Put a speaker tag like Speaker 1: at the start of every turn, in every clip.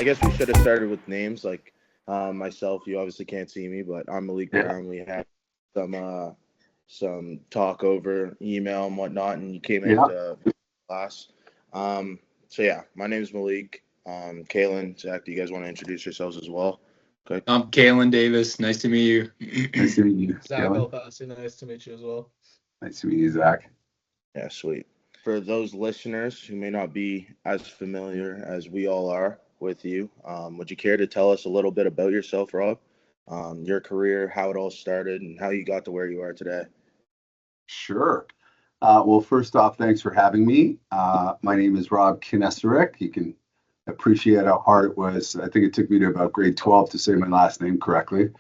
Speaker 1: I guess we should have started with names. Like myself, you obviously can't see me, but I'm Malik
Speaker 2: Yeah.
Speaker 1: Brown. We had some talk over email and whatnot, and you came
Speaker 2: Yeah.
Speaker 1: into class. So yeah, my name is Malik. Cailen, Zach, do you guys want to introduce yourselves as well? Okay.
Speaker 3: I'm Cailen Davis. Nice to meet you.
Speaker 2: Nice to meet you,
Speaker 4: Zach
Speaker 2: Cailen.
Speaker 4: Elfassy, nice to meet you as well.
Speaker 2: Nice to meet you, Zach.
Speaker 1: Yeah, sweet. For those listeners who may not be as familiar as we all are with you, would you care to tell us a little bit about yourself, Rob? Your career, how it all started, and how you got to where you are today?
Speaker 2: Sure. Well, first off, thanks for having me. My name is Rob Knesaurek. You can appreciate how hard it was. I think it took me to about grade 12 to say my last name correctly.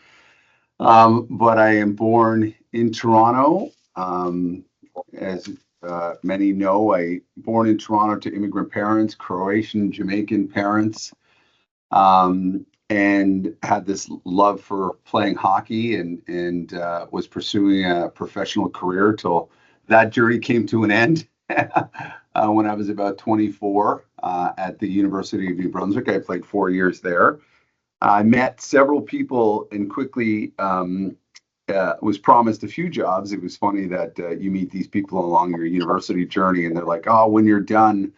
Speaker 2: But I am born in Toronto. As many know, I born in Toronto to immigrant parents, Croatian, Jamaican parents, and had this love for playing hockey and was pursuing a professional career till that journey came to an end when I was about 24 at the University of New Brunswick. I played 4 years there. I met several people and quickly was promised a few jobs. It was funny that you meet these people along your university journey and they're like, oh, when you're done,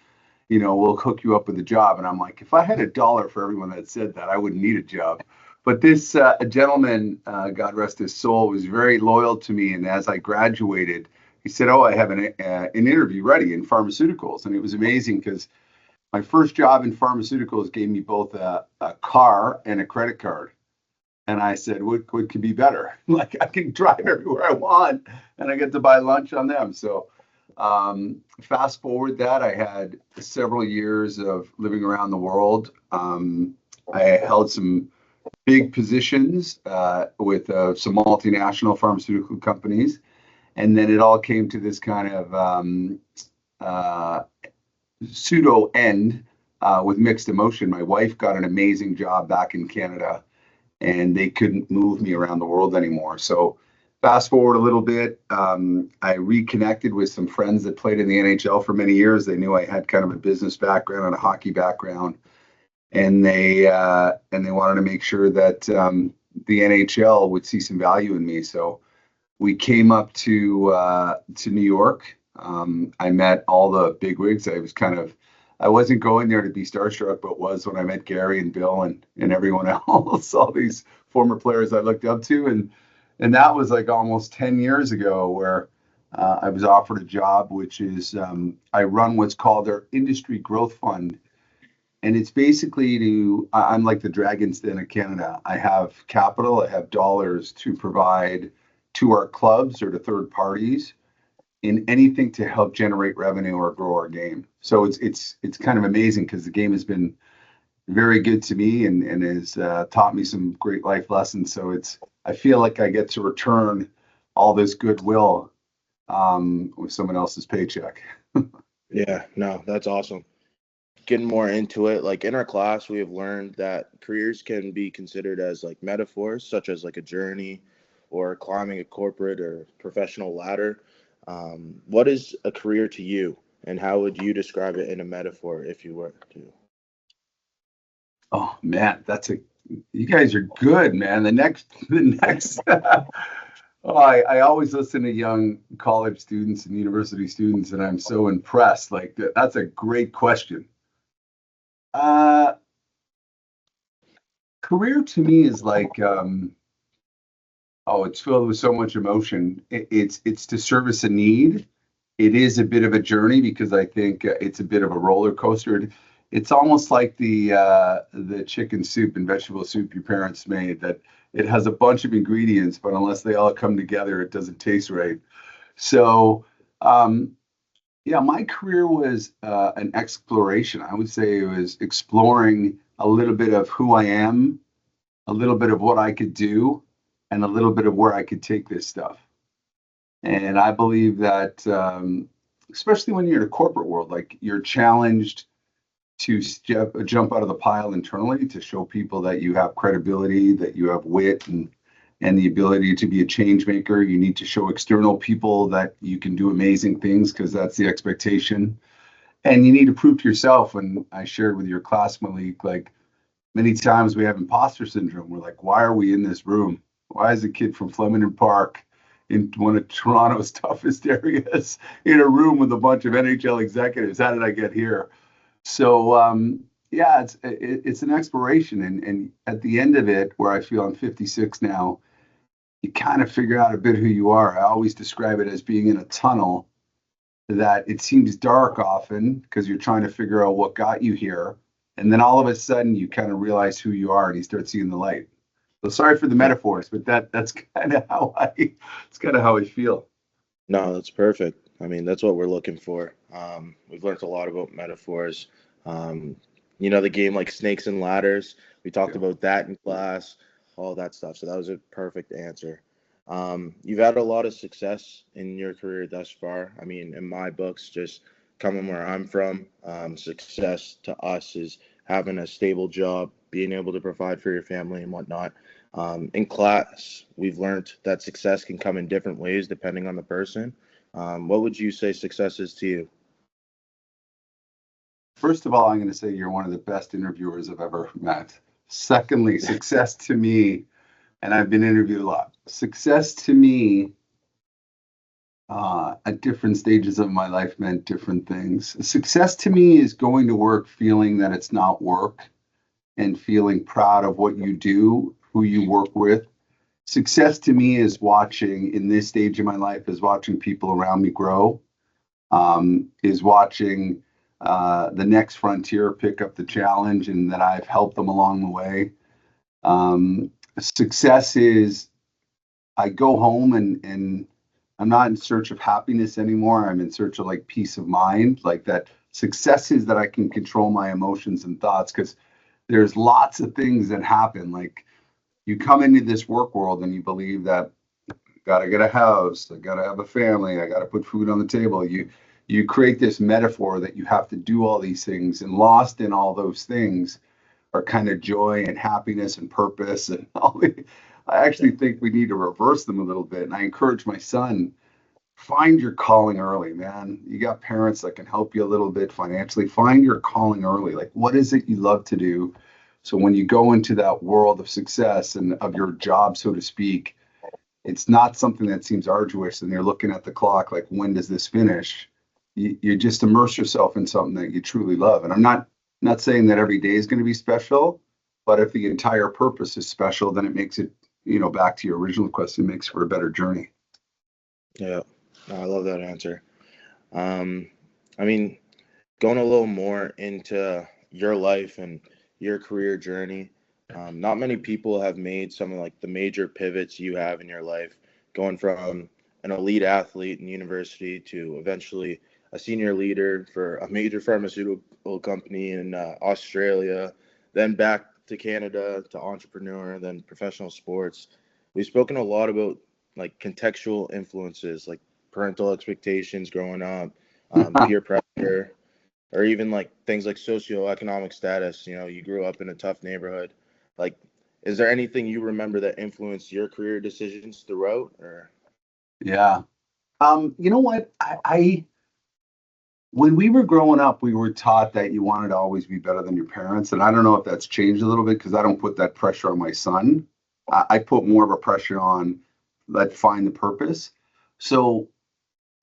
Speaker 2: we'll hook you up with a job. And I'm like, if I had $1 for everyone that said that, I wouldn't need a job. But this gentleman, God rest his soul, was very loyal to me. And as I graduated, he said, oh, I have an interview ready in pharmaceuticals. And it was amazing because my first job in pharmaceuticals gave me both a car and a credit card. And I said, what could be better? Like, I can drive everywhere I want and I get to buy lunch on them. So fast forward that, I had several years of living around the world. I held some big positions with some multinational pharmaceutical companies. And then it all came to this kind of pseudo end with mixed emotion. My wife got an amazing job back in Canada and they couldn't move me around the world anymore. So fast forward a little bit, I reconnected with some friends that played in the NHL for many years. They knew I had kind of a business background and a hockey background, and they wanted to make sure that the NHL would see some value in me. So we came up to New York. I met all the bigwigs. I wasn't going there to be starstruck, but was when I met Gary and Bill and everyone else, all these former players I looked up to. And that was like almost 10 years ago where I was offered a job, which is I run what's called our Industry Growth Fund. And it's basically I'm like the Dragon's Den of Canada. I have capital, I have dollars to provide to our clubs or to third parties in anything to help generate revenue or grow our game. So it's kind of amazing because the game has been very good to me and has taught me some great life lessons. So I feel like I get to return all this goodwill with someone else's paycheck.
Speaker 1: Yeah, no, that's awesome. Getting more into it, like in our class, we have learned that careers can be considered as like metaphors, such as like a journey or climbing a corporate or professional ladder. What is a career to you, and how would you describe it in a metaphor if you were to?
Speaker 2: Oh man, you guys are good, man. The next oh, I always listen to young college students and university students, and I'm so impressed. Like that's a great question. Career to me is like it's filled with so much emotion. It's to service a need. It is a bit of a journey because I think it's a bit of a roller coaster. It's almost like the chicken soup and vegetable soup your parents made, that it has a bunch of ingredients, but unless they all come together, it doesn't taste right. So, yeah, my career was an exploration. I would say it was exploring a little bit of who I am, a little bit of what I could do, and a little bit of where I could take this stuff. And I believe that, especially when you're in a corporate world, like you're challenged to jump out of the pile internally to show people that you have credibility, that you have wit and the ability to be a change maker. You need to show external people that you can do amazing things because that's the expectation. And you need to prove to yourself. And I shared with your class, Malik, like many times we have imposter syndrome. We're like, why are we in this room? Why is a kid from Flemington Park in one of Toronto's toughest areas in a room with a bunch of NHL executives? How did I get here? So yeah, it's an exploration, and at the end of it, where I feel I'm 56 now, you kind of figure out a bit who you are. I always describe it as being in a tunnel that it seems dark often because you're trying to figure out what got you here, and then all of a sudden you kind of realize who you are and you start seeing the light. So sorry for the metaphors, but that's kind of how I feel.
Speaker 1: No, that's perfect. I mean, that's what we're looking for. We've learned a lot about metaphors. The game like snakes and ladders. We talked about that in class, all that stuff. So that was a perfect answer. You've had a lot of success in your career thus far. I mean, in my books, just coming where I'm from, success to us is having a stable job, being able to provide for your family and whatnot. In class, we've learned that success can come in different ways depending on the person. What would you say success is to you?
Speaker 2: First of all, I'm going to say you're one of the best interviewers I've ever met. Secondly, success to me, and I've been interviewed a lot. Success to me, at different stages of my life, meant different things. Success to me is going to work feeling that it's not work and feeling proud of what you do, who you work with. Success to me is watching, in this stage of my life, is watching people around me grow, is watching the next frontier pick up the challenge and that I've helped them along the way. Success is I go home and I'm not in search of happiness anymore. I'm in search of like peace of mind, like that. Success is that I can control my emotions and thoughts, because there's lots of things that happen. Like you come into this work world and you believe that gotta get a house, I gotta have a family, I gotta put food on the table. You create this metaphor that you have to do all these things, and lost in all those things are kind of joy and happiness and purpose and all. I actually think we need to reverse them a little bit. And I encourage my son, find your calling early, man. You got parents that can help you a little bit financially. Find your calling early. Like, what is it you love to do? So when you go into that world of success and of your job, so to speak, it's not something that seems arduous and you're looking at the clock like, when does this finish? You just immerse yourself in something that you truly love. And I'm not saying that every day is going to be special, but if the entire purpose is special, then it makes it, back to your original question, makes for a better journey.
Speaker 1: Yeah, I love that answer. I mean, going a little more into your life and your career journey, not many people have made some of like the major pivots you have in your life, going from an elite athlete in university to eventually a senior leader for a major pharmaceutical company in Australia, then back to Canada to entrepreneur, then professional sports. We've spoken a lot about like contextual influences, like parental expectations growing up, peer pressure, or even like things like socioeconomic status. You grew up in a tough neighborhood. Like, is there anything you remember that influenced your career decisions throughout? Or
Speaker 2: Yeah. You know what? I when we were growing up, we were taught that you wanted to always be better than your parents. And I don't know if that's changed a little bit, because I don't put that pressure on my son. I put more of a pressure on, let's find the purpose. So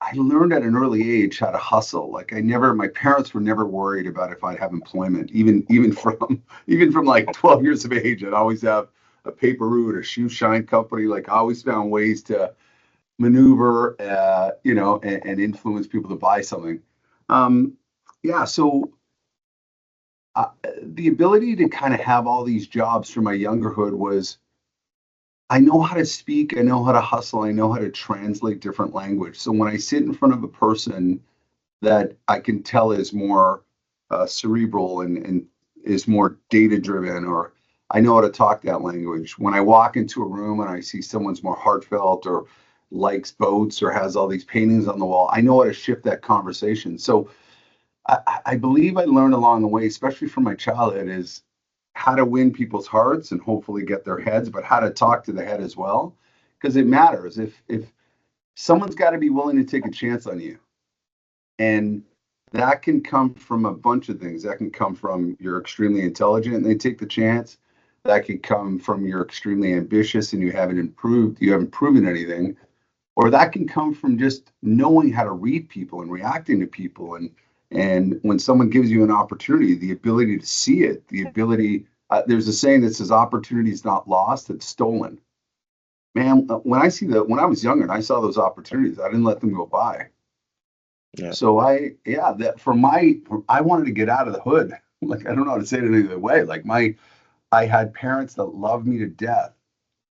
Speaker 2: I learned at an early age how to hustle. Like my parents were never worried about if I'd have employment, even from like 12 years of age. I'd always have a paper route, a shoe shine company. Like I always found ways to maneuver, and influence people to buy something. Yeah, so the ability to kind of have all these jobs from my youngerhood was, I know how to speak, I know how to hustle, I know how to translate different language. So when I sit in front of a person that I can tell is more cerebral and is more data driven, or I know how to talk that language. When I walk into a room and I see someone's more heartfelt or likes boats or has all these paintings on the wall, I know how to shift that conversation. So I believe I learned along the way, especially from my childhood, is how to win people's hearts and hopefully get their heads, but how to talk to the head as well, because it matters. If someone's got to be willing to take a chance on you, and That can come from a bunch of things. That can come from you're extremely intelligent and they take the chance. That could come from you're extremely ambitious and you haven't proven anything. Or that can come from just knowing how to read people and reacting to people. And when someone gives you an opportunity, the ability to see it, the ability, there's a saying that says opportunity is not lost, it's stolen. Man, when I was younger and I saw those opportunities, I didn't let them go by.
Speaker 1: Yeah.
Speaker 2: So I wanted to get out of the hood. Like, I don't know how to say it any other way. Like I had parents that loved me to death,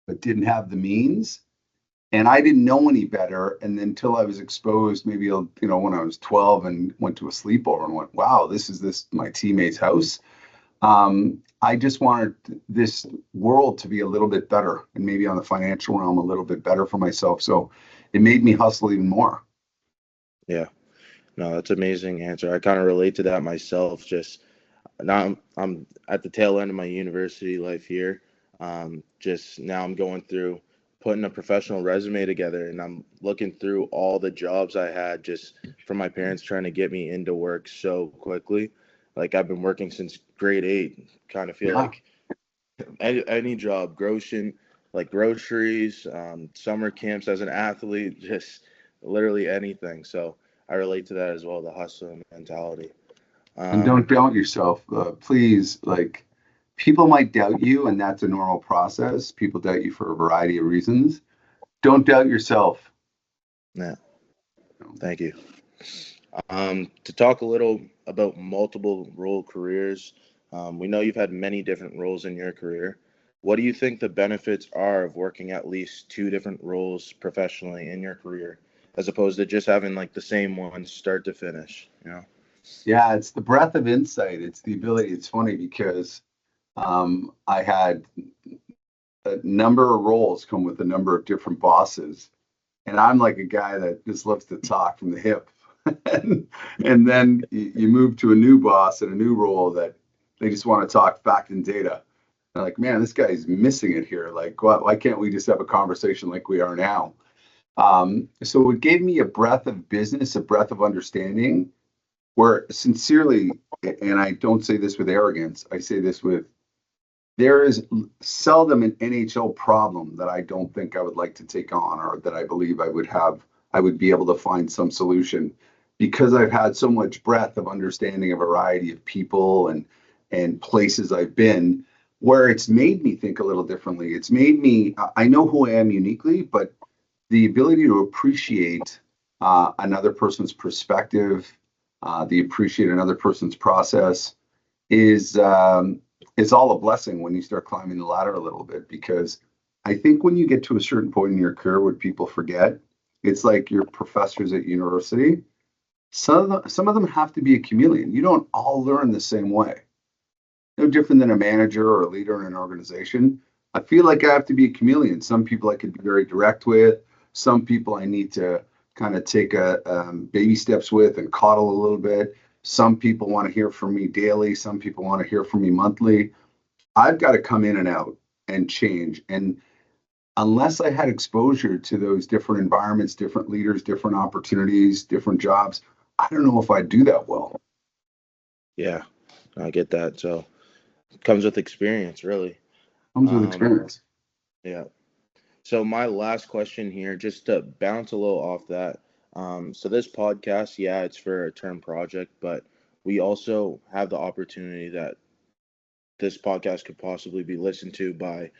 Speaker 2: but didn't have the means. And I didn't know any better. And until I was exposed, maybe, when I was 12 and went to a sleepover and went, wow, this is my teammate's house. I just wanted this world to be a little bit better and maybe on the financial realm, a little bit better for myself. So it made me hustle even more.
Speaker 1: Yeah. No, that's an amazing answer. I kind of relate to that myself. Just now I'm at the tail end of my university life here. Just now I'm going through putting a professional resume together, and I'm looking through all the jobs I had just from my parents trying to get me into work so quickly. Like, I've been working since grade 8. Kind of feel like any job, groceries, summer camps as an athlete, just literally anything. So I relate to that as well, the hustle mentality.
Speaker 2: And don't doubt yourself, please. Like, people might doubt you, and that's a normal process. People doubt you for a variety of reasons. Don't doubt yourself.
Speaker 1: Yeah. Thank you. To talk a little about multiple role careers, we know you've had many different roles in your career. What do you think the benefits are of working at least 2 different roles professionally in your career, as opposed to just having like the same one start to finish?
Speaker 2: Yeah, it's the breadth of insight. It's the ability. It's funny because I had a number of roles come with a number of different bosses. And I'm like a guy that just loves to talk from the hip. and then you move to a new boss and a new role that they just want to talk fact and data. And like, man, this guy's missing it here. Like, why can't we just have a conversation like we are now? So it gave me a breadth of business, a breadth of understanding where sincerely, and I don't say this with arrogance, I say this with, there is seldom an NHL problem that I don't think I would like to take on, or that I believe I would be able to find some solution, because I've had so much breadth of understanding a variety of people and places I've been, where it's made me think a little differently. It's made me, I know who I am uniquely, but the ability to appreciate another person's perspective, appreciate another person's process is all a blessing when you start climbing the ladder a little bit. Because I think when you get to a certain point in your career, what people forget, it's like your professors at university. Some of them have to be a chameleon. You don't all learn the same way. No different than a manager or a leader in an organization. I feel like I have to be a chameleon. Some people I could be very direct with. Some people I need to kind of take baby steps with and coddle a little bit. Some people want to hear from me daily. Some people want to hear from me monthly. I've got to come in and out and change. And unless I had exposure to those different environments, different leaders, different opportunities, different jobs, I don't know if I'd do that well.
Speaker 1: Yeah, I get that. So it comes with experience, really.
Speaker 2: Comes with experience.
Speaker 1: Yeah. So my last question here, just to bounce a little off that. So this podcast, yeah, it's for a term project, but we also have the opportunity that this podcast could possibly be listened to by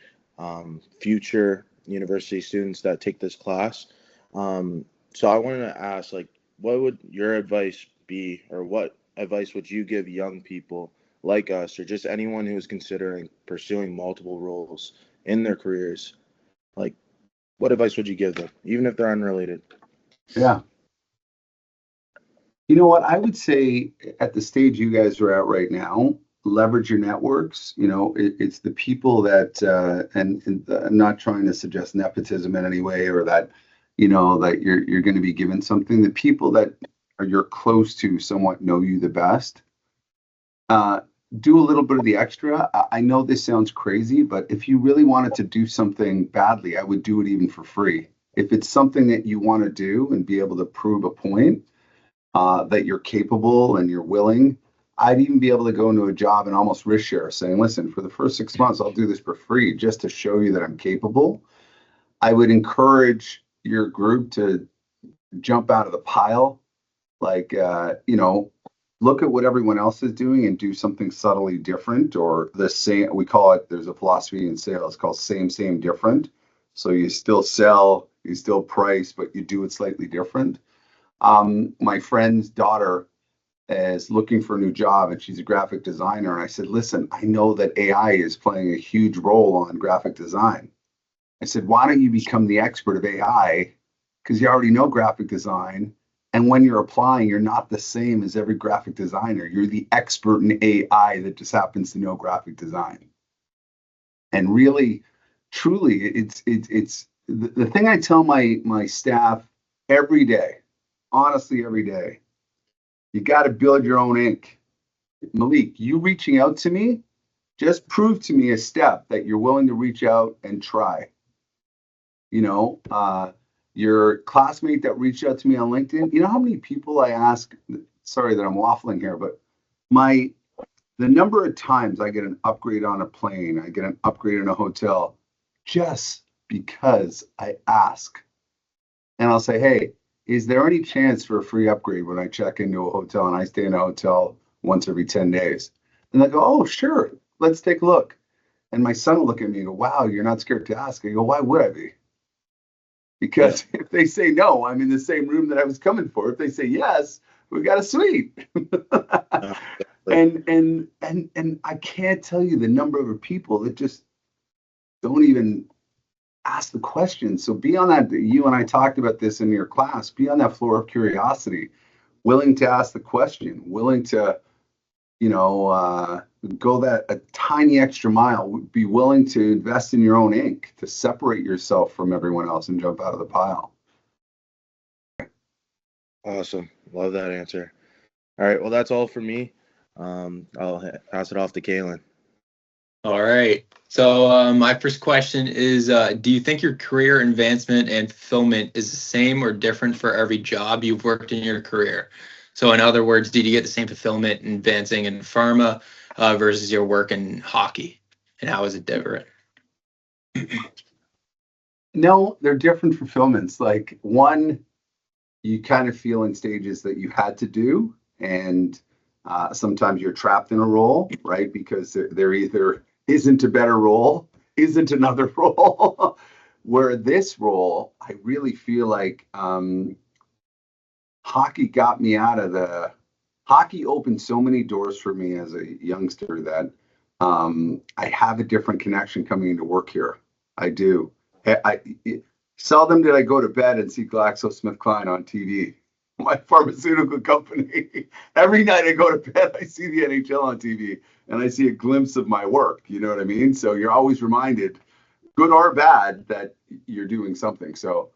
Speaker 1: future university students that take this class. So I wanted to ask, like, what would your advice be, or what advice would you give young people like us, or just anyone who is considering pursuing multiple roles in their careers? Like, what advice would you give them, even if they're unrelated?
Speaker 2: Yeah. You know what? I would say at the stage you guys are at right now, leverage your networks. It's the people that, and I'm not trying to suggest nepotism in any way, or that, that you're going to be given something. The people that you're close to somewhat know you the best. Do a little bit of the extra. I know this sounds crazy, but if you really wanted to do something badly, I would do it even for free. If it's something that you want to do and be able to prove a point, that you're capable and you're willing. I'd even be able to go into a job and almost risk share, saying, listen, for the first 6 months, I'll do this for free just to show you that I'm capable. I would encourage your group to jump out of the pile, like, look at what everyone else is doing and do something subtly different, or the same. We call it, there's a philosophy in sales called same, different. So you still sell, you still price, but you do it slightly different. My friend's daughter is looking for a new job and she's a graphic designer. And I said, listen, I know that AI is playing a huge role on graphic design. I said, why don't you become the expert of AI? Because you already know graphic design. And when you're applying, you're not the same as every graphic designer. You're the expert in AI that just happens to know graphic design. And really, truly, it's the thing I tell my staff every day, honestly, every day. You got to build your own ink. Malik, you reaching out to me, just prove to me a step that you're willing to reach out and try. Your classmate that reached out to me on LinkedIn, you know how many people I ask, sorry that I'm waffling here, but the number of times I get an upgrade on a plane, I get an upgrade in a hotel, just because I ask. And I'll say, hey, is there any chance for a free upgrade when I check into a hotel and I stay in a hotel once every 10 days? And they go, oh, sure, let's take a look. And my son will look at me and go, wow, you're not scared to ask. I go, why would I be? Because if they say no, I'm in the same room that I was coming for. If they say yes, we got a suite. And I can't tell you the number of people that just don't even ask the question. So be on that. You and I talked about this in your class. Be on that floor of curiosity, willing to ask the question, willing to, go that a tiny extra mile. Be willing to invest in your own ink, to separate yourself from everyone else and jump out of the pile.
Speaker 1: Awesome. Love that answer. All right. Well, that's all for me. I'll pass it off to Cailen.
Speaker 3: All right. So my first question is, do you think your career advancement and fulfillment is the same or different for every job you've worked in your career? So in other words, did you get the same fulfillment in advancing in pharma versus your work in hockey? And how is it different?
Speaker 2: No, they're different fulfillments. Like, one, you kind of feel in stages that you had to do, and sometimes you're trapped in a role, right? Because there either isn't a better role, isn't another role. Where this role, I really feel like hockey got me out of hockey opened so many doors for me as a youngster that I have a different connection coming into work here. I do. Seldom did I go to bed and see GlaxoSmithKline on TV, my pharmaceutical company. Every night I go to bed, I see the NHL on TV and I see a glimpse of my work. You know what I mean? So you're always reminded, good or bad, that you're doing something. So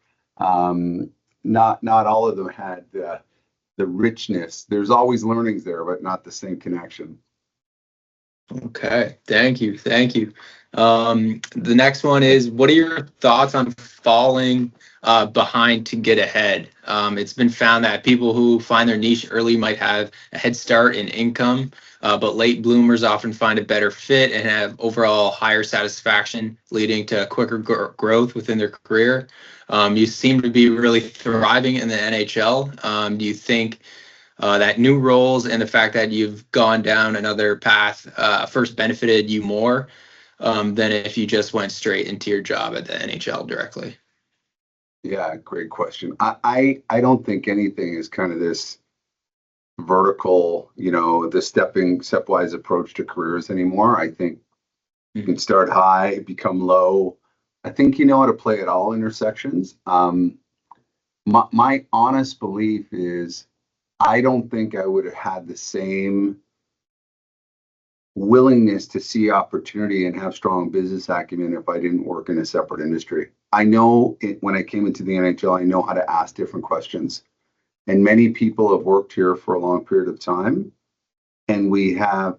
Speaker 2: not all of them had the richness. There's always learnings there, but not the same connection.
Speaker 3: Okay, thank you. The next one is, what are your thoughts on falling behind to get ahead? It's been found that people who find their niche early might have a head start in income, but late bloomers often find a better fit and have overall higher satisfaction, leading to quicker growth within their career. You seem to be really thriving in the NHL. Do you think that new roles and the fact that you've gone down another path first benefited you more than if you just went straight into your job at the NHL directly?
Speaker 2: Yeah, great question. I don't think anything is kind of this vertical, the stepwise approach to careers anymore. I think you can start high, become low. I think you know how to play at all intersections. My honest belief is I don't think I would have had the same willingness to see opportunity and have strong business acumen if I didn't work in a separate industry. I know when I came into the NHL, I know how to ask different questions. And many people have worked here for a long period of time. And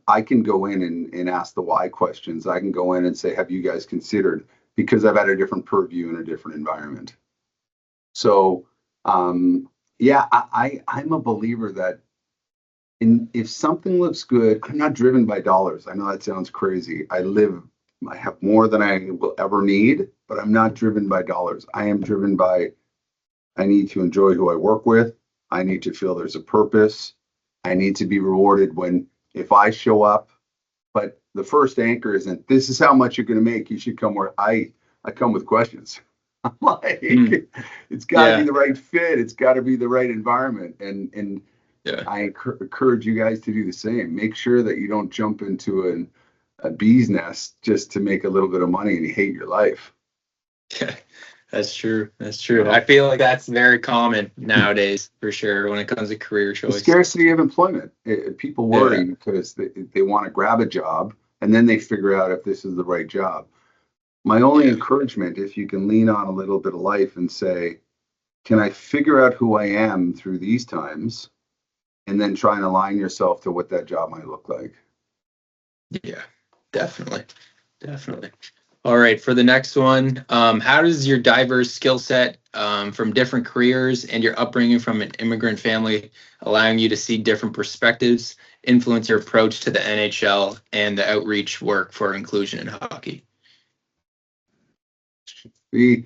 Speaker 2: I can go in and ask the why questions. I can go in and say, have you guys considered? Because I've had a different purview in a different environment. So Yeah, I'm a believer that if something looks good, I'm not driven by dollars. I know that sounds crazy. I have more than I will ever need, but I'm not driven by dollars. I am driven by, I need to enjoy who I work with. I need to feel there's a purpose. I need to be rewarded if I show up. But the first anchor isn't, this is how much you're going to make. You should come where I come with questions. I'm like, it's got to be the right fit. It's got to be the right environment. And I encourage you guys to do the same. Make sure that you don't jump into a bee's nest just to make a little bit of money and you hate your life.
Speaker 3: Yeah, that's true. That's true. I feel like that's very common nowadays, for sure, when it comes to career choice.
Speaker 2: The scarcity of employment. People worry because they want to grab a job and then they figure out if this is the right job. My only encouragement, if you can lean on a little bit of life and say, can I figure out who I am through these times? And then try and align yourself to what that job might look like.
Speaker 3: Yeah, definitely. Definitely. All right, for the next one, how does your diverse skill set from different careers and your upbringing from an immigrant family, allowing you to see different perspectives, influence your approach to the NHL and the outreach work for inclusion in hockey?
Speaker 2: I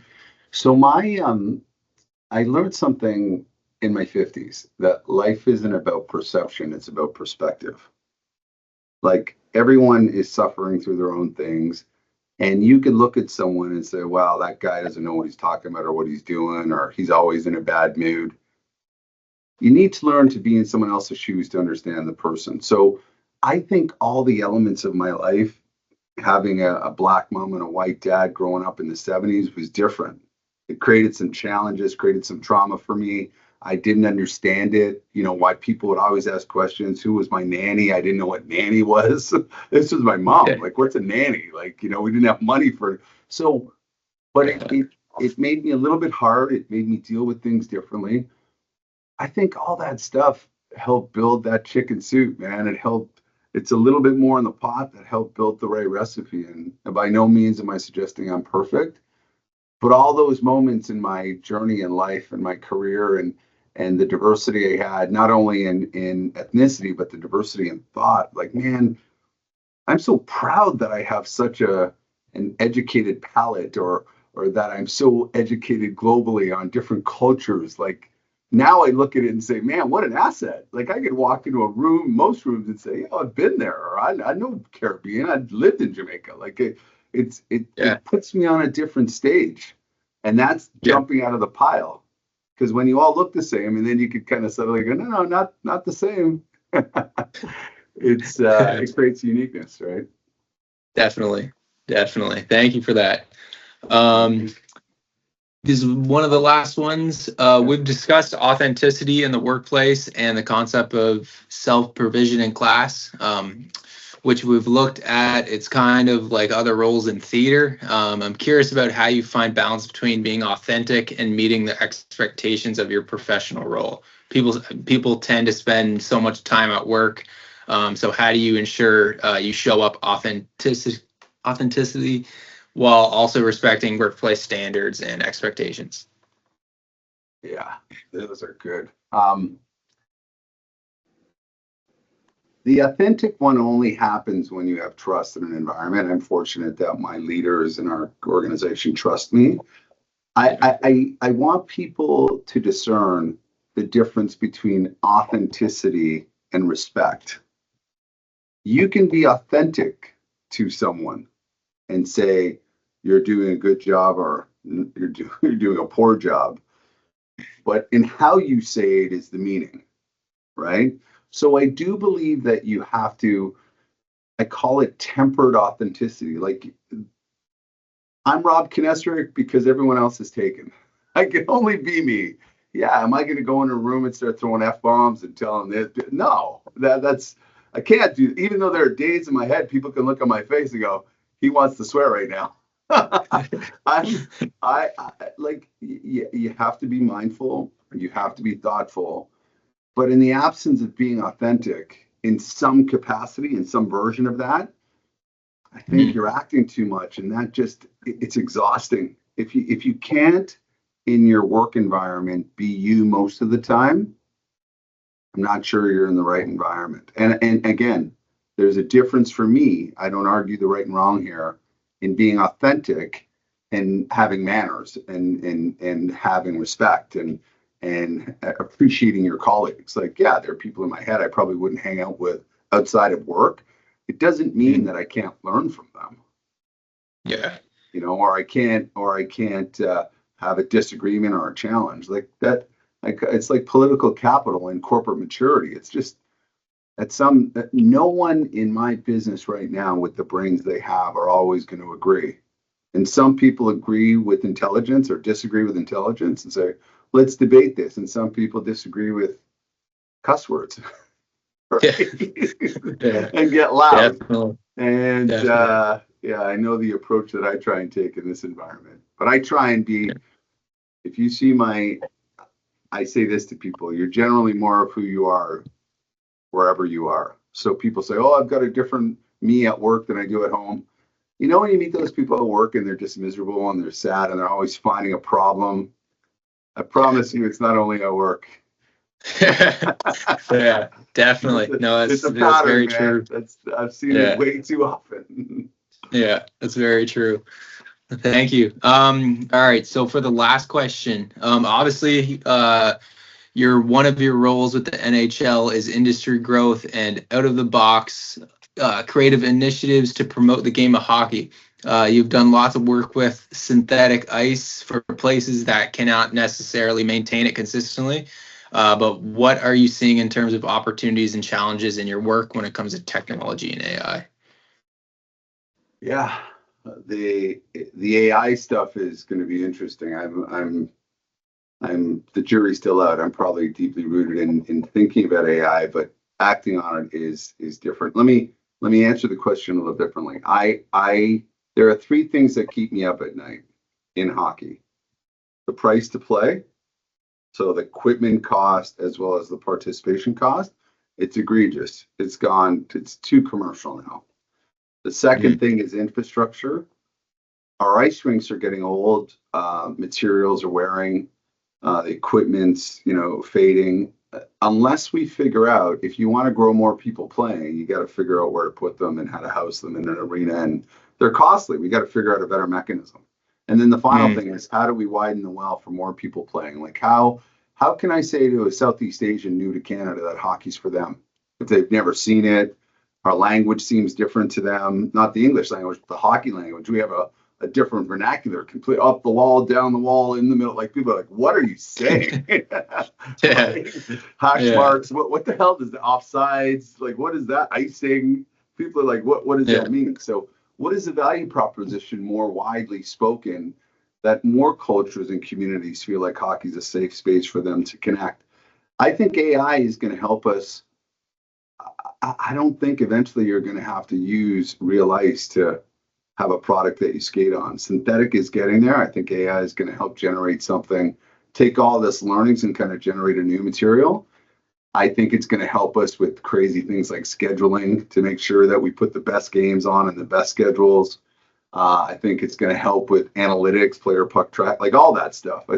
Speaker 2: learned something in my 50s that life isn't about perception, it's about perspective. Like, everyone is suffering through their own things. And you can look at someone and say, wow, that guy doesn't know what he's talking about or what he's doing, or he's always in a bad mood. You need to learn to be in someone else's shoes to understand the person. So I think all the elements of my life, having a black mom and a white dad growing up in the 70s, was different. It created some challenges, created some trauma for me. I didn't understand it, why people would always ask questions. Who was my nanny? I didn't know what nanny was. This was my mom. Like, what's a nanny? Like, we didn't have money for. So, but it made me a little bit hard. It made me deal with things differently. I think all that stuff helped build that chicken soup, man. It helped. It's a little bit more in the pot that helped build the right recipe. And by no means am I suggesting I'm perfect, but all those moments in my journey in life and my career and the diversity I had, not only in ethnicity, but the diversity in thought. Like, man, I'm so proud that I have such an educated palate, or that I'm so educated globally on different cultures. Like, now I look at it and say, man, what an asset. Like, I could walk into a room, most rooms, and say, oh, I've been there, or I know Caribbean, I've lived in Jamaica. Like, it puts me on a different stage. And that's jumping out of the pile. Because when you all look the same, and then you could kind of suddenly go, no, not the same. It creates uniqueness, right?
Speaker 3: Definitely. Thank you for that. This is one of the last ones. We've discussed authenticity in the workplace and the concept of self-provision in class, which we've looked at. It's kind of like other roles in theater. I'm curious about how you find balance between being authentic and meeting the expectations of your professional role. People tend to spend so much time at work. So how do you ensure you show up authenticity while also respecting workplace standards and expectations?
Speaker 2: Yeah, those are good. The authentic one only happens when you have trust in an environment. I'm fortunate that my leaders in our organization trust me. I want people to discern the difference between authenticity and respect. You can be authentic to someone and say you're doing a good job or you're doing a poor job, but in how you say it is the meaning, right? So I do believe that you have to, I call it tempered authenticity. Like, I'm Rob Knesaurek because everyone else is taken. I can only be me. Yeah, am I going to go in a room and start throwing F-bombs and telling this? No, that's, I can't do, even though there are days in my head, people can look at my face and go, he wants to swear right now. I like, you have to be mindful, you have to be thoughtful. But in the absence of being authentic in some capacity, in some version of that, I think you're acting too much, and that just, it's exhausting. If you can't in your work environment be you most of the time, I'm not sure you're in the right environment. And again, there's a difference for me. I don't argue the right and wrong here in being authentic and having manners and having respect and appreciating your colleagues. Like, yeah, there are people in my head I probably wouldn't hang out with outside of work. It doesn't mean that I can't learn from them.
Speaker 3: Yeah.
Speaker 2: You know, or I can't have a disagreement or a challenge like that. Like, it's like political capital and corporate maturity. It's just no one in my business right now with the brains they have are always going to agree. And some people agree with intelligence or disagree with intelligence and say, let's debate this. And some people disagree with cuss words. Right?
Speaker 3: Yeah.
Speaker 2: And get loud.
Speaker 3: Definitely.
Speaker 2: And
Speaker 3: Definitely.
Speaker 2: yeah, I know the approach that I try and take in this environment. But I try and be, if you see I say this to people, you're generally more of who you are wherever you are. So people say, oh, I've got a different me at work than I do at home. You know, when you meet those people at work and they're just miserable and they're sad and they're always finding a problem, I promise you it's not only at work.
Speaker 3: Yeah, definitely. No,
Speaker 2: it's a
Speaker 3: that's
Speaker 2: pattern,
Speaker 3: very
Speaker 2: man.
Speaker 3: true.
Speaker 2: I've seen it way too often.
Speaker 3: Yeah, that's very true. Thank you. All right. So for the last question, obviously, one of your roles with the NHL is industry growth and out of the box creative initiatives to promote the game of hockey. You've done lots of work with synthetic ice for places that cannot necessarily maintain it consistently. But what are you seeing in terms of opportunities and challenges in your work when it comes to technology and AI?
Speaker 2: Yeah, the AI stuff is going to be interesting. I'm the jury's still out. I'm probably deeply rooted in thinking about AI, but acting on it is different. Let me answer the question a little differently. There are three things that keep me up at night in hockey: the price to play, so the equipment cost as well as the participation cost. It's egregious. It's too commercial now. The second thing is infrastructure. Our ice rinks are getting old. Materials are wearing. The equipment's, fading. Unless we figure out, if you want to grow more people playing, you got to figure out where to put them and how to house them in an arena. And they're costly. We got to figure out a better mechanism. And then the final thing is, how do we widen the well for more people playing? Like, how can I say to a Southeast Asian new to Canada that hockey's for them if they've never seen it? Our language seems different to them, not the English language, but the hockey language. We have a different vernacular, complete up the wall, down the wall, in the middle. Like, people are like, what are you saying? Hash marks. What the hell does the offsides? Like, what is that? Icing? People are like, what does that mean? So what is the value proposition more widely spoken that more cultures and communities feel like hockey is a safe space for them to connect? I think AI is going to help us. I don't think eventually you're going to have to use real ice to have a product that you skate on. Synthetic is getting there. I think AI is going to help generate something, take all this learnings and kind of generate a new material. I think it's going to help us with crazy things like scheduling to make sure that we put the best games on and the best schedules. I think it's going to help with analytics, player puck track, like all that stuff. I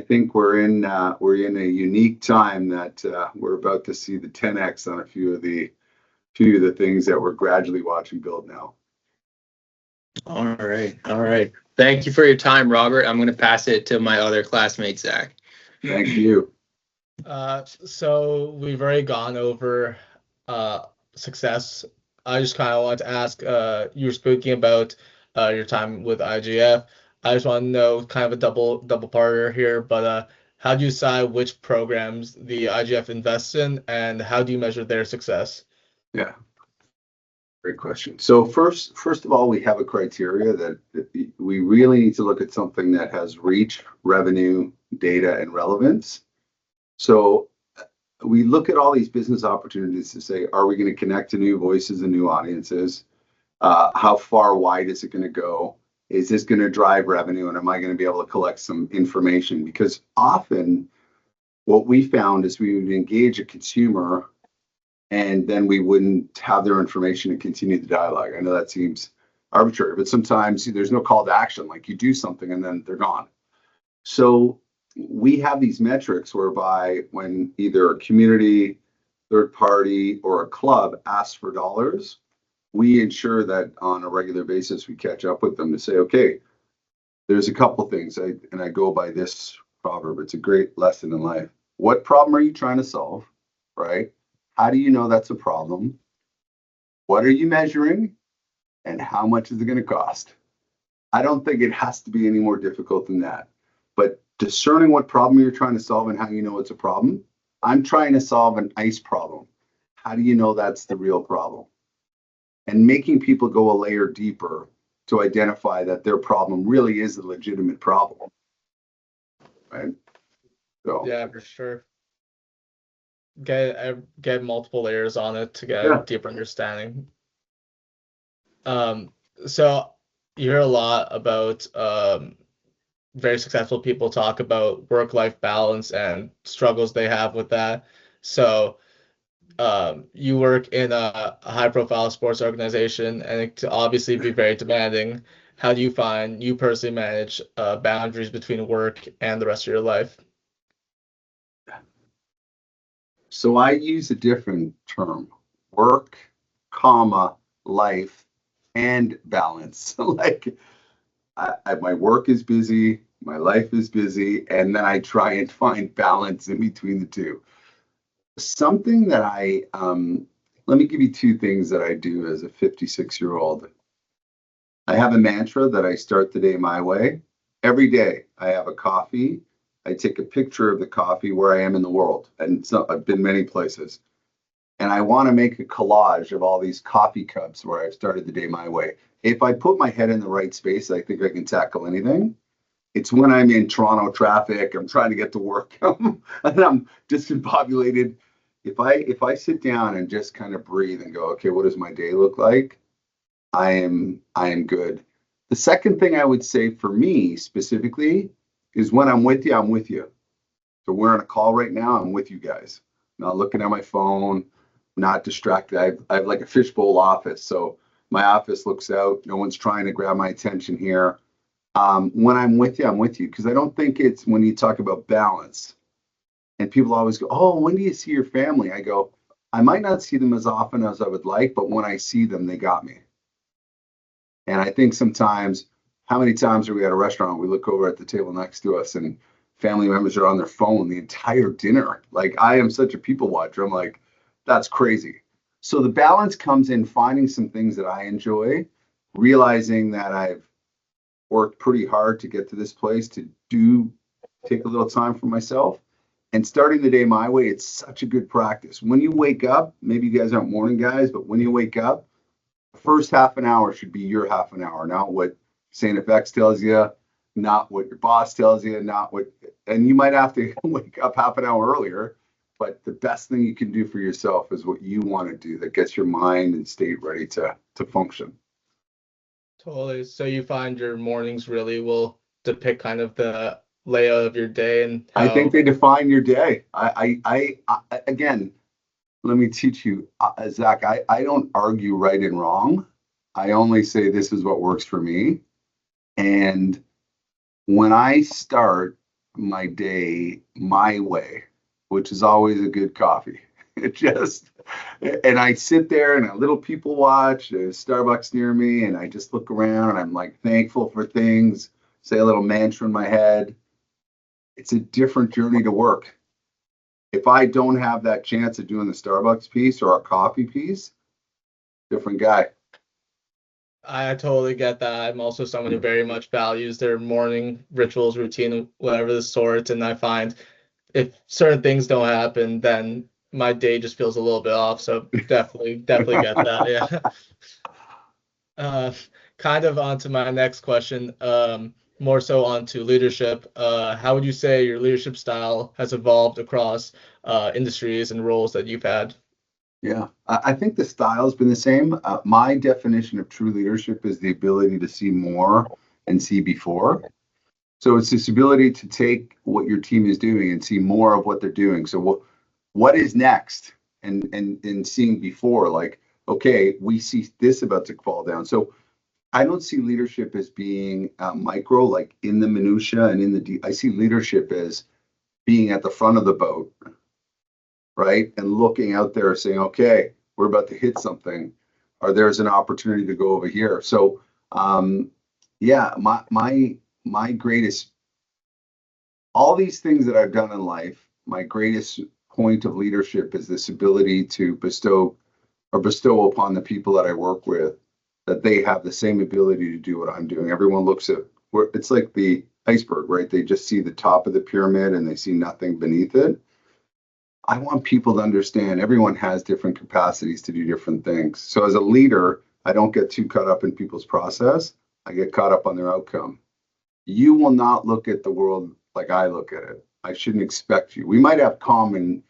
Speaker 2: think we're in a unique time that we're about to see the 10x on a few of the things that we're gradually watching build now.
Speaker 3: All right. Thank you for your time, Robert. I'm going to pass it to my other classmate, Zach.
Speaker 2: Thank you.
Speaker 4: So we've already gone over success. I just kind of want to ask, you were speaking about your time with IGF. I just want to know, kind of a double parter here, but how do you decide which programs the IGF invests in, and how do you measure their success?
Speaker 2: Yeah, great question. So first of all, we have a criteria that we really need to look at something that has reach, revenue, data, and relevance. So we look at all these business opportunities to say, are we going to connect to new voices and new audiences? How far wide is it going to go? Is this going to drive revenue? And am I going to be able to collect some information? Because often what we found is we would engage a consumer and then we wouldn't have their information and continue the dialogue. I know that seems arbitrary, but sometimes there's no call to action. Like, you do something and then they're gone. So we have these metrics whereby when either a community, third party, or a club asks for dollars, we ensure that on a regular basis we catch up with them to say, okay, there's a couple things, and I go by this proverb. It's a great lesson in life. What problem are you trying to solve, right? How do you know that's a problem? What are you measuring? And how much is it going to cost? I don't think it has to be any more difficult than that. But discerning what problem you're trying to solve and how you know it's a problem. I'm trying to solve an ice problem. How do you know that's the real problem? And making people go a layer deeper to identify that their problem really is a legitimate problem, right? So
Speaker 4: Yeah, for sure. Get multiple layers on it to get a
Speaker 2: yeah,
Speaker 4: deeper understanding. So you hear a lot about very successful people talk about work-life balance and struggles they have with that. So you work in a high-profile sports organization, and it can obviously be very demanding. How do you find you personally manage boundaries between work and the rest of your life?
Speaker 2: so I use a different term: work, comma, life, and balance. Like my work is busy, my life is busy, and then I try and find balance in between the two. Something that let me give you two things that I do as a 56-year-old. I have a mantra that I start the day my way. Every day I have a coffee. I take a picture of the coffee where I am in the world. And so I've been many places. And I want to make a collage of all these coffee cups where I've started the day my way. If I put my head in the right space, I think I can tackle anything. It's when I'm in Toronto traffic, I'm trying to get to work, and I'm discombobulated. If I sit down and just kind of breathe and go, okay, what does my day look like? I am good. The second thing I would say for me specifically is when I'm with you, I'm with you. So we're on a call right now. I'm with you guys. Not looking at my phone, not distracted. I have like a fishbowl office. So my office looks out. No one's trying to grab my attention here. When I'm with you, I'm with you. Because I don't think it's when you talk about balance. And people always go, oh, when do you see your family? I go, I might not see them as often as I would like, but when I see them, they got me. And I think sometimes, how many times are we at a restaurant? We look over at the table next to us and family members are on their phone the entire dinner. Like, I am such a people watcher. I'm like, that's crazy. So the balance comes in finding some things that I enjoy, realizing that I've worked pretty hard to get to this place to take a little time for myself and starting the day my way. It's such a good practice. When you wake up, maybe you guys aren't morning guys, but when you wake up, the first half an hour should be your half an hour, not what St. FX tells you, not what your boss tells you, not what, and you might have to wake up half an hour earlier, but the best thing you can do for yourself is what you want to do that gets your mind and state ready to function.
Speaker 4: Totally. So you find your mornings really will depict kind of the layout of your day and how...
Speaker 2: I think they define your day. I again, let me teach you, Zach, I don't argue right and wrong. I only say this is what works for me. And when I start my day my way, which is always a good coffee, and I sit there and a little people watch, there's Starbucks near me, and I just look around and I'm like thankful for things, say a little mantra in my head. It's a different journey to work. If I don't have that chance of doing the Starbucks piece or a coffee piece, different guy.
Speaker 4: I totally get that. I'm also someone who very much values their morning rituals, routine, whatever the sort. And I find if certain things don't happen, then my day just feels a little bit off. So definitely get that. Yeah. Kind of on to my next question. More so onto leadership. How would you say your leadership style has evolved across industries and roles that you've had?
Speaker 2: Yeah, I think the style's been the same. My definition of true leadership is the ability to see more and see before. So it's this ability to take what your team is doing and see more of what they're doing. So what is next? And seeing before, like, okay, we see this about to fall down. So I don't see leadership as being micro, like in the minutia and in the deep. I see leadership as being at the front of the boat, right? And looking out there saying, okay, we're about to hit something, or there's an opportunity to go over here. So, yeah, my greatest, all these things that I've done in life, my greatest point of leadership is this ability to bestow upon the people that I work with, that they have the same ability to do what I'm doing. Everyone looks at where it's like the iceberg, right? They just see the top of the pyramid and they see nothing beneath it. I want people to understand everyone has different capacities to do different things. So as a leader, I don't get too caught up in people's process. I get caught up on their outcome. You will not look at the world like I look at it. I shouldn't expect you. We might have common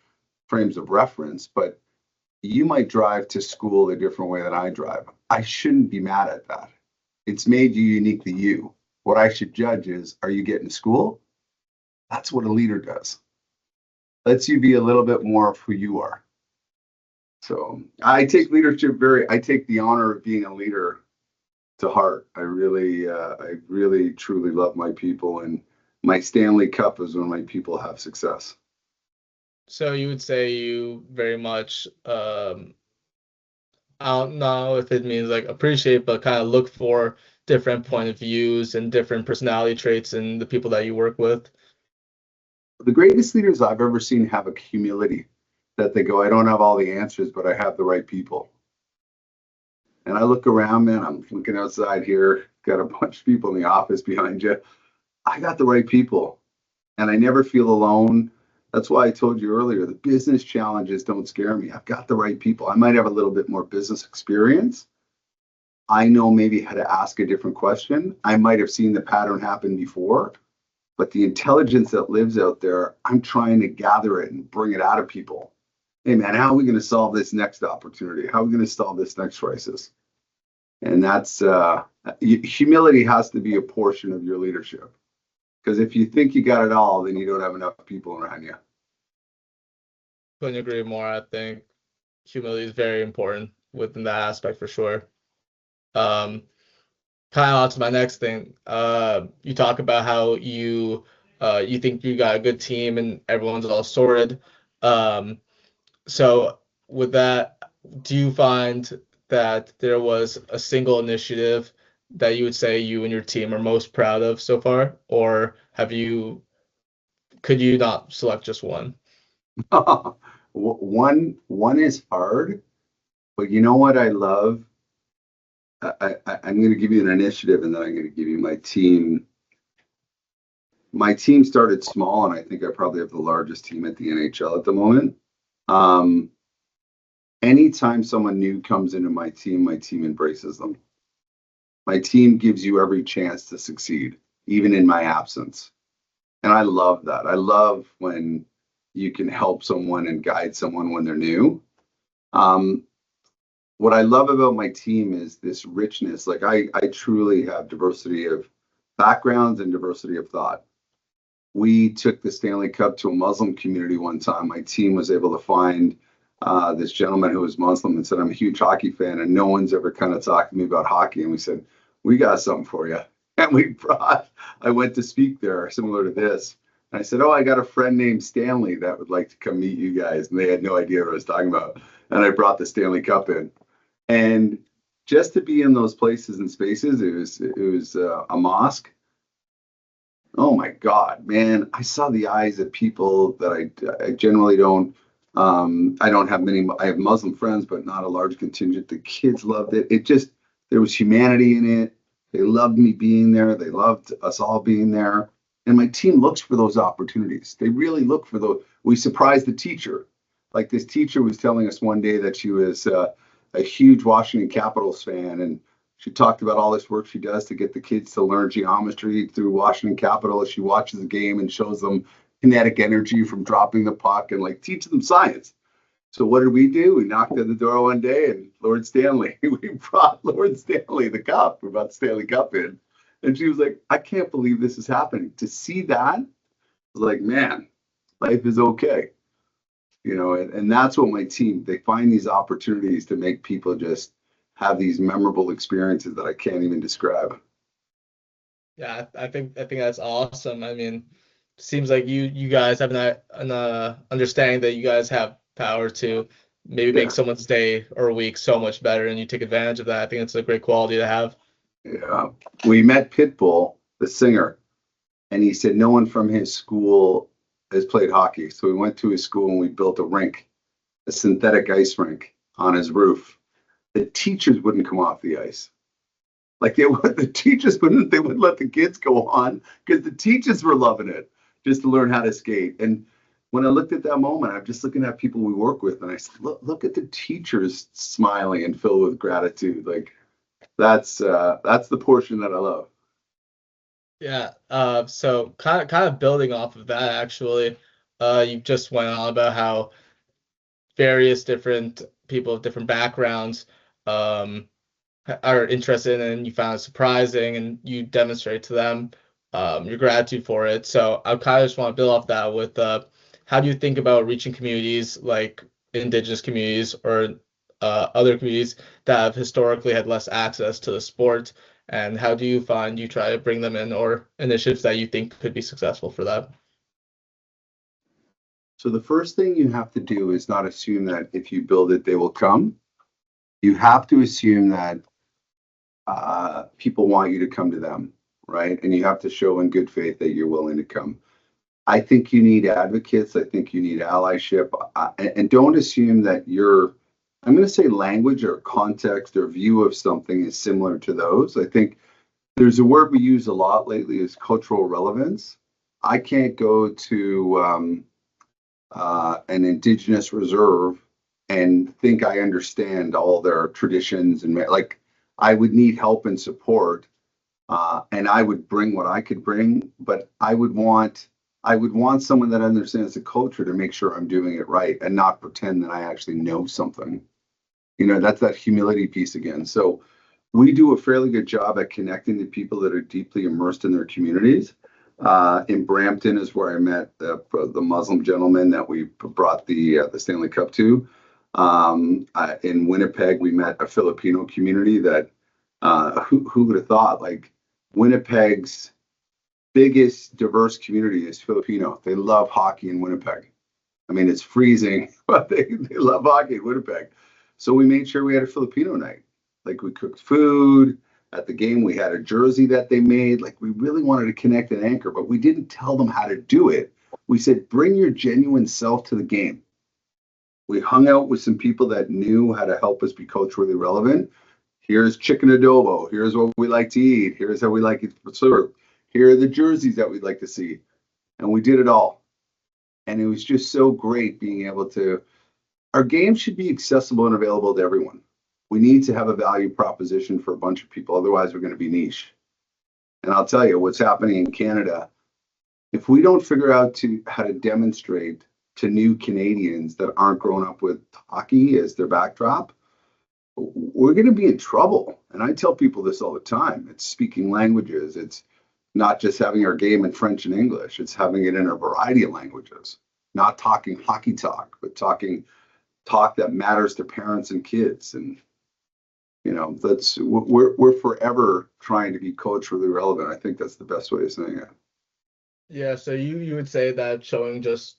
Speaker 2: frames of reference, but you might drive to school a different way than I drive. I shouldn't be mad at that. It's made you uniquely you. What I should judge is, are you getting to school? That's what a leader does. Lets you be a little bit more of who you are. So I take leadership I take the honor of being a leader to heart. I really truly love my people, and my Stanley Cup is when my people have success.
Speaker 4: So you would say you very much, I don't know if it means like appreciate, but kind of look for different point of views and different personality traits in the people that you work with.
Speaker 2: The greatest leaders I've ever seen have a humility, that they go, I don't have all the answers, but I have the right people. And I look around, man, I'm looking outside here, got a bunch of people in the office behind you. I got the right people, and I never feel alone. That's why I told you earlier, the business challenges don't scare me. I've got the right people. I might have a little bit more business experience. I know maybe how to ask a different question. I might have seen the pattern happen before, but the intelligence that lives out there, I'm trying to gather it and bring it out of people. Hey man, how are we going to solve this next opportunity? How are we going to solve this next crisis? And that's humility has to be a portion of your leadership. Because if you think you got it all, then you don't have enough people around you.
Speaker 4: Couldn't agree more. I think humility is very important within that aspect for sure. Kind of on to my next thing. You talk about how you think you got a good team and everyone's all sorted. So with that, do you find that there was a single initiative that you would say you and your team are most proud of so far, or could you not select just one?
Speaker 2: One is hard, but you know what I love? I'm going to give you an initiative, and then I'm going to give you my team. My team started small, and I think I probably have the largest team at the NHL at the moment. Anytime someone new comes into my team embraces them. My team gives you every chance to succeed, even in my absence. And I love that. I love when you can help someone and guide someone when they're new. What I love about my team is this richness. Like I truly have diversity of backgrounds and diversity of thought. We took the Stanley Cup to a Muslim community one time. My team was able to find this gentleman who was Muslim and said, I'm a huge hockey fan, and no one's ever kind of talked to me about hockey. And we said, we got something for you. And I went to speak there similar to this. And I said, I got a friend named Stanley that would like to come meet you guys. And they had no idea what I was talking about. And I brought the Stanley Cup in. And just to be in those places and spaces, it was a mosque. Oh my God, man! I saw the eyes of people that I generally don't. I don't have many. I have Muslim friends, but not a large contingent. The kids loved it. There was humanity in it. They loved me being there. They loved us all being there. And my team looks for those opportunities. They really look for those. We surprised the teacher. Like this teacher was telling us one day that she was a huge Washington Capitals fan, and she talked about all this work she does to get the kids to learn geometry through Washington Capitals. She watches the game and shows them kinetic energy from dropping the puck and like teach them science. So what did we do? We knocked on the door one day, and Lord Stanley, we brought Lord Stanley the cup. We brought the Stanley Cup in. And she was like, I can't believe this is happening. To see that, I was like, man, life is okay. You know, and that's what my team, they find these opportunities to make people just have these memorable experiences that I can't even describe.
Speaker 4: Yeah, I think that's awesome. I mean, seems like you guys have an understanding that you guys have power to maybe make someone's day or week so much better, and you take advantage of that. I think it's a great quality to have.
Speaker 2: Yeah. We met Pitbull, the singer, and he said no one from his school has played hockey. So we went to his school and we built a rink, a synthetic ice rink on his roof. The teachers wouldn't come off the ice. Like the teachers wouldn't let the kids go on because the teachers were loving it just to learn how to skate. And when I looked at that moment, I'm just looking at people we work with, and I said, look at the teachers smiling and filled with gratitude. Like that's the portion that I love.
Speaker 4: Yeah. So kind of building off of that, actually, you just went on about how various different people of different backgrounds are interested in, and you found it surprising, and you demonstrate to them your gratitude for it. So I kind of just want to build off that with how do you think about reaching communities like Indigenous communities or other communities that have historically had less access to the sport, and how do you find you try to bring them in, or initiatives that you think could be successful for that?
Speaker 2: So the first thing you have to do is not assume that if you build it, they will come. You have to assume that people want you to come to them, right? And you have to show in good faith that you're willing to come. I think you need advocates. I think you need allyship. And don't assume that I'm going to say language or context or view of something is similar to those. I think there's a word we use a lot lately is cultural relevance. I can't go to an Indigenous reserve and think I understand all their traditions, and like I would need help and support, and I would bring what I could bring, but I would want someone that understands the culture to make sure I'm doing it right and not pretend that I actually know something. That's that humility piece again. So we do a fairly good job at connecting to people that are deeply immersed in their communities. In Brampton is where I met the Muslim gentleman that we brought the Stanley Cup to. In Winnipeg, we met a Filipino community that who would have thought, like, Winnipeg's biggest diverse community is Filipino. They love hockey in Winnipeg. I mean, it's freezing, but they love hockey in Winnipeg. So we made sure we had a Filipino night. Like, we cooked food. At the game, we had a jersey that they made. Like, we really wanted to connect and anchor, but we didn't tell them how to do it. We said, bring your genuine self to the game. We hung out with some people that knew how to help us be culturally relevant. Here's chicken adobo. Here's what we like to eat. Here's how we like it served. Here are the jerseys that we'd like to see. And we did it all. And it was just so great being able to. Our game should be accessible and available to everyone. We need to have a value proposition for a bunch of people. Otherwise, we're going to be niche. And I'll tell you what's happening in Canada. If we don't figure out how to demonstrate to new Canadians that aren't growing up with hockey as their backdrop, we're going to be in trouble. And I tell people this all the time. It's speaking languages. It's not just having our game in French and English. It's having it in a variety of languages. Not talking hockey talk, but talking talk that matters to parents and kids. And we're forever trying to be culturally relevant. I think that's the best way of saying it.
Speaker 4: Yeah, so you would say that showing just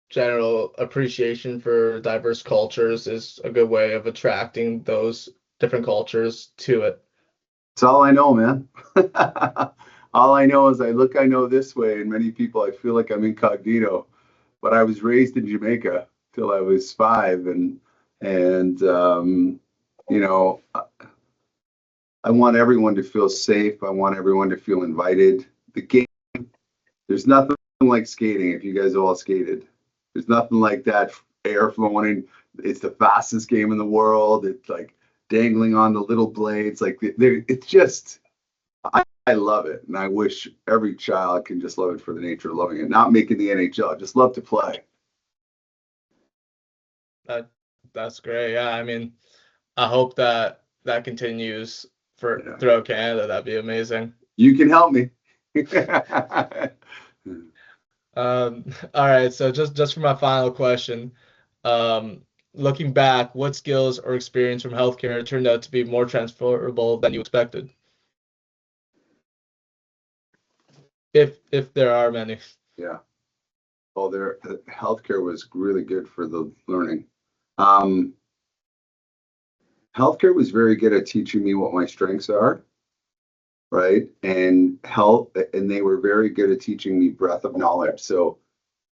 Speaker 4: general appreciation for diverse cultures is a good way of attracting those different cultures to it.
Speaker 2: It's all I know, man. All I know is I know this way, and many people, I feel like I'm incognito. But I was raised in Jamaica till I was 5, and I want everyone to feel safe. I want everyone to feel invited. The game, there's nothing like skating. If you guys all skated, there's nothing like that air flowing. It's the fastest game in the world. It's like dangling on the little blades. Like it's just, I love it. And I wish every child can just love it for the nature of loving it, not making the NHL, just love to play.
Speaker 4: That's great. Yeah, I mean, I hope that continues throughout Canada. That'd be amazing.
Speaker 2: You can help me.
Speaker 4: All right. So just for my final question, looking back, what skills or experience from healthcare turned out to be more transferable than you expected? If there are many.
Speaker 2: Yeah. Well, healthcare was really good for the learning. Healthcare was very good at teaching me what my strengths are, right? And they were very good at teaching me breadth of knowledge. So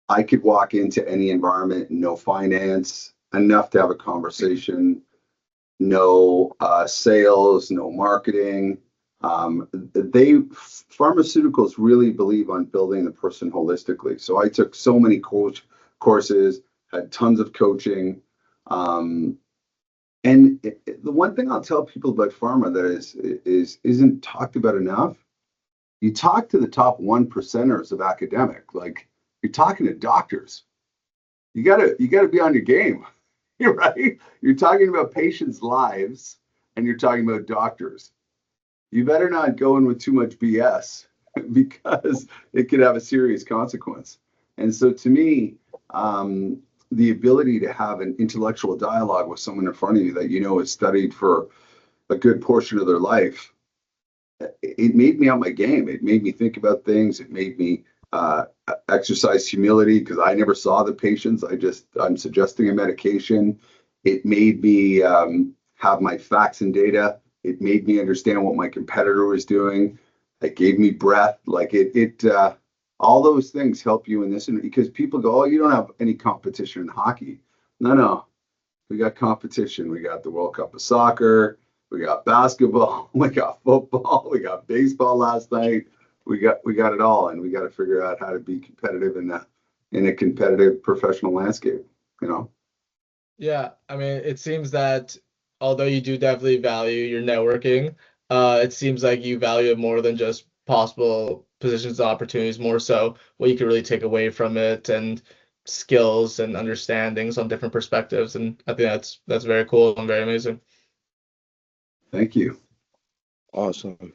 Speaker 2: I could walk into any environment, know finance enough to have a conversation, know sales, know marketing. Pharmaceuticals really believe on building the person holistically. So I took so many courses, had tons of coaching. And the one thing I'll tell people about pharma that isn't talked about enough, you talk to the top 1%ers of academic, like you're talking to doctors. You gotta be on your game. You're right. You're talking about patients' lives and you're talking about doctors. You better not go in with too much BS because it could have a serious consequence. And so to me, the ability to have an intellectual dialogue with someone in front of you that you know has studied for a good portion of their life, it made me on my game. It made me think about things. It made me exercise humility because I never saw the patients. I'm suggesting a medication. It made me have my facts and data. It made me understand what my competitor was doing. It gave me breath. Like all those things help you in this, because people go, "Oh, you don't have any competition in hockey." No, we got competition. We got the World Cup of Soccer. We got basketball. We got football. We got baseball last night. We got it all, and we got to figure out how to be competitive in a competitive professional landscape. You know.
Speaker 4: Yeah, I mean, it seems that although you do definitely value your networking, it seems like you value it more than just possible positions and opportunities, more so what you can really take away from it and skills and understandings on different perspectives. And I think that's very cool and very amazing.
Speaker 2: Thank you.
Speaker 1: Awesome.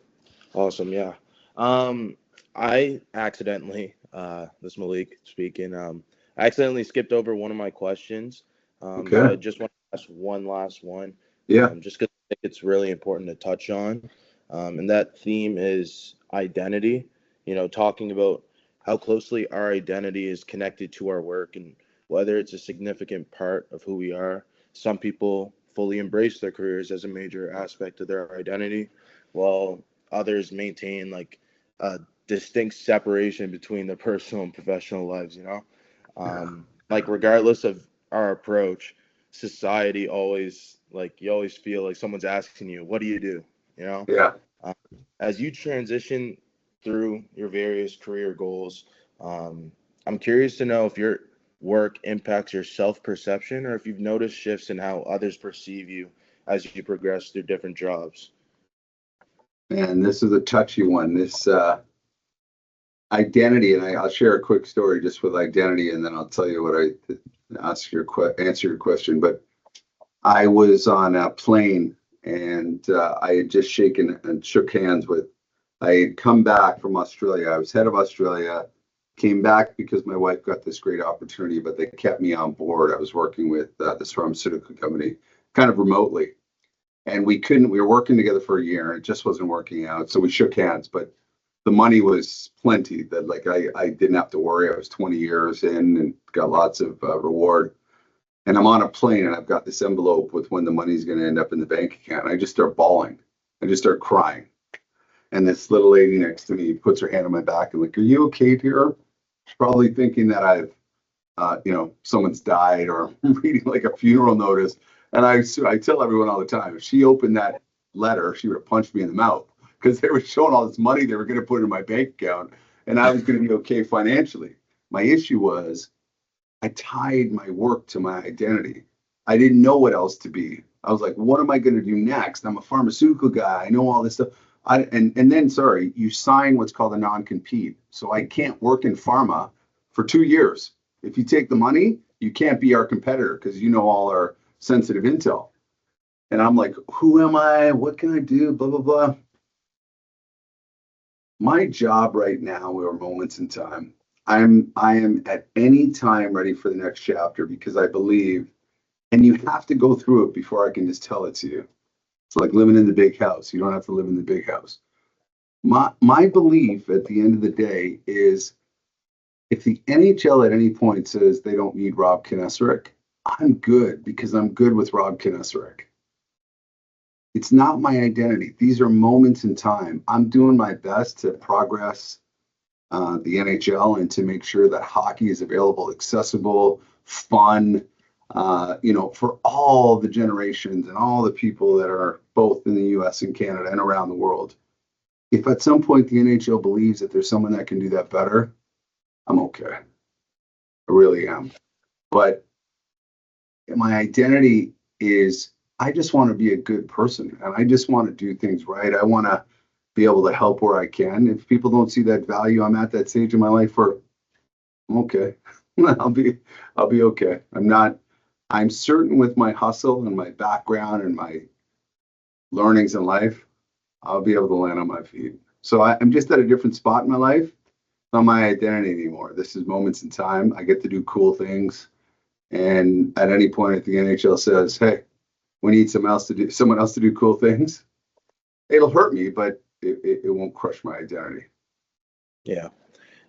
Speaker 1: Yeah. I accidentally, this is Malik speaking. I accidentally skipped over one of my questions.
Speaker 2: Okay.
Speaker 1: But I just want to ask one last one.
Speaker 2: Yeah.
Speaker 1: Just because I think it's really important to touch on. And that theme is identity. You know, talking about how closely our identity is connected to our work and whether it's a significant part of who we are. Some people fully embrace their careers as a major aspect of their identity, while others maintain like a distinct separation between their personal and professional lives, you know? Like regardless of our approach, society always, like, you always feel like someone's asking you, what do you do? You know?
Speaker 2: Yeah.
Speaker 1: As you transition through your various career goals, I'm curious to know if your work impacts your self-perception or if you've noticed shifts in how others perceive you as you progress through different jobs.
Speaker 2: And this is a touchy one. This identity, and I'll share a quick story just with identity, and then I'll tell you what answer your question. But I was on a plane, and I had just shook hands with. I had come back from Australia. I was head of Australia. Came back because my wife got this great opportunity, but they kept me on board. I was working with this pharmaceutical company, kind of remotely, and we were working together for a year, and it just wasn't working out. So we shook hands, but the money was plenty. That like I didn't have to worry. I was 20 years in and got lots of reward. And I'm on a plane and I've got this envelope with when the money's going to end up in the bank account. And I just start bawling. I just start crying. And this little lady next to me puts her hand on my back and like, "Are you okay, dear?" She's probably thinking that I've, someone's died or reading like a funeral notice. And I tell everyone all the time, if she opened that letter, she would have punched me in the mouth because they were showing all this money they were going to put in my bank account and I was going to be okay financially. My issue was I tied my work to my identity. I didn't know what else to be. I was like, what am I going to do next? I'm a pharmaceutical guy. I know all this stuff. And then, you sign what's called a non-compete. So I can't work in pharma for 2 years. If you take the money, you can't be our competitor because you know all our sensitive intel. And I'm like, who am I? What can I do? Blah, blah, blah. My job right now, or moments in time, I am at any time ready for the next chapter because I believe And you have to go through it before I can just tell it to you. It's like living in the big house. You don't have to live in the big house. My belief at the end of the day is if the NHL at any point says they don't need Rob Knesaurek, I'm good because I'm good with Rob Knesaurek. It's not my identity. These are moments in time. I'm doing my best to progress the NHL and to make sure that hockey is available, accessible, fun, for all the generations and all the people that are both in the US and Canada and around the world. If at some point the NHL believes that there's someone that can do that better, I'm okay. I really am. But my identity is I just want to be a good person and I just want to do things right. I want to be able to help where I can. If people don't see that value, I'm at that stage in my life where I'm okay. I'll be okay. I'm certain with my hustle and my background and my learnings in life, I'll be able to land on my feet. So I'm just at a different spot in my life. It's not my identity anymore. This is moments in time. I get to do cool things. And at any point, if the NHL says, hey, we need someone else to do cool things, it'll hurt me, but it won't crush my identity.
Speaker 1: Yeah.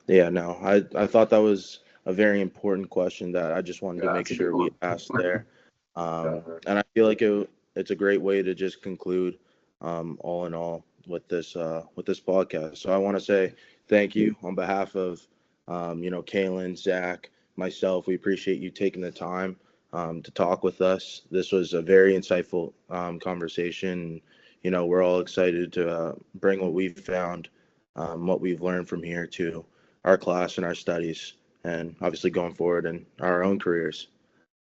Speaker 1: No, I thought that was a very important question that I just wanted to make sure we asked there. And I feel like it's a great way to just conclude all in all with this podcast. So I want to say thank you on behalf of Cailen, Zach, myself. We appreciate you taking the time to talk with us. This was a very insightful conversation. We're all excited to bring what we've found, what we've learned from here to our class and our studies, and obviously going forward in our own careers.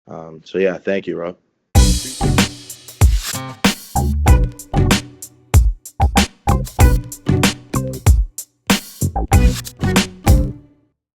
Speaker 1: So yeah, thank you, Rob.